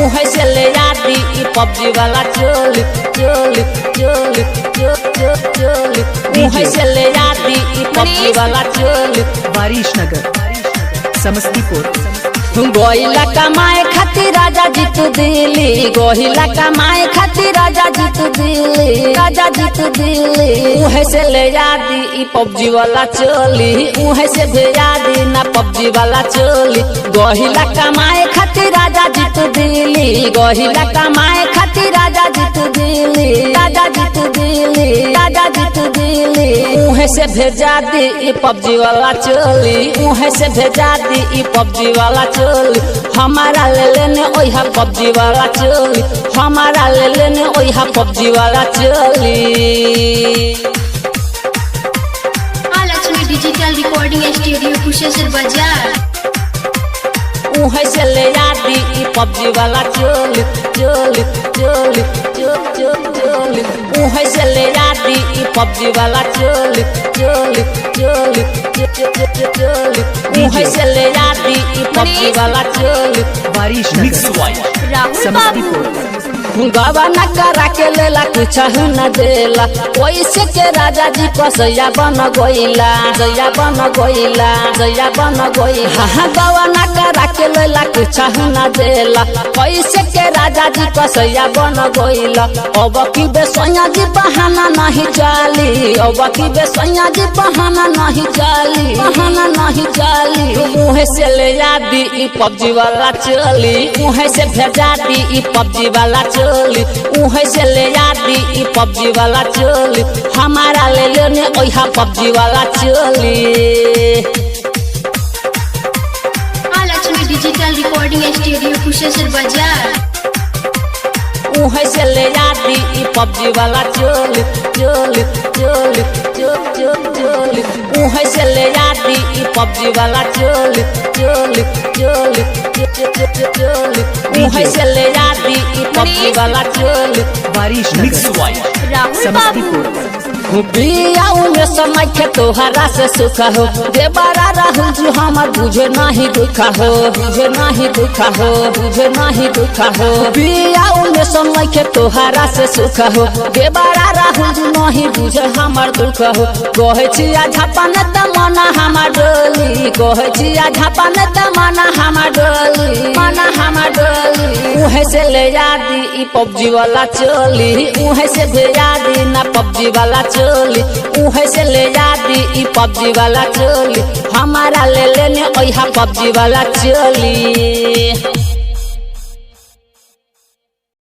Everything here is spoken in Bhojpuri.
उहे से ले आदि ई पबजी वाला चोली चोली चोली चोली उहे से ले आदि ई पबजी वाला चोली। वारिशनगर समस्तीपुर। गोहिला कमाए खातिर राजा जीत दिल्ली, गोहिला कमाए खातिर राजा जीत दिल्ली, राजा जीत दिल्ली। उहे से ले आदि ई पबजी वाला चोली, उहे से भेजा दी ना पबजी वाला चोली। गोहिला कमाए खातिर राजा जीत दिल्ली, गोहिला कमाए खातिर राजा जीत दिल्ली, राजा जीत दिल्ली, राजा जीत दिल्ली। उहे से भेजा दी ई पबजी वाला चोली, उहे से भेजा दी ई पबजी वाला चोली। हमारा ले लेने ओहा पबजी वाला चोली, हमारा ले लेने ओहा पबजी वाला चोली। Lakshmi digital recording studio Kusheshwar बाजार। उहे से ले आदि ई पबजी वाला चोली चोली चोली चोली उहे से ले आदि ई पबजी वाला चोली चोली चोली चोली उहे से ले आदि ई पबजी वाला चोली। वारिशनगर राहुल बाबू गवाना करा के लेला कुछ न देला, वैसे के राजा जी कसैया बन गइला, जया बन गइला, जया बन गइला। हाँ गवाना करा के लेला कुछ न देला, वैसे के राजा जी कसैया बन गइला। अब की बेसैया जी बहाना नहीं चाली, अब की बेसैया जी बहाना नहीं चाली, बहाना नहीं चाली। मुँह से ले आदि ई पबजी वाला चोली, मुँह से भेजा दी ई पबजी वाला चोली, उहे से ले आदि ई पबजी वाला चोली। हमारा ले लेने ओहा पबजी वाला चोली। Lakshmi digital recording studio Kusheshwar बाजार। उहे से ले आदि ई पबजी वाला चोली चोली चोली चोली उहे से ले आदि ई पबजी वाला चोली चोली चोली चोली उहे से ले आदि ई पबजी वाला चोली। वारिशनगर राहुल बाबू समस्तीपुर। बिया में समय के तोहरा से सुख हो, देवरा राहुल जी हमार बुझे नहीं दुखा हो, बुझे नहीं दुखा हो, बुझे नहीं दुखा हो। बिया में समय के तोहरा से सुख हो, देवरा राहुल जी नहीं बुझे हमार दुख हो। कहे छिया झापन तमना हमार डोली, कहे छिया झापन तमना हमार डोली, मना हमार डोली। उहे से ले आदि ई पबजी वाला चोली, उहे से भेजा दी ना पबजी वाला चोली, उहे से ले आदि ई पबजी वाला चोली। हमारा ले लेने ओहा पबजी वाला चोली।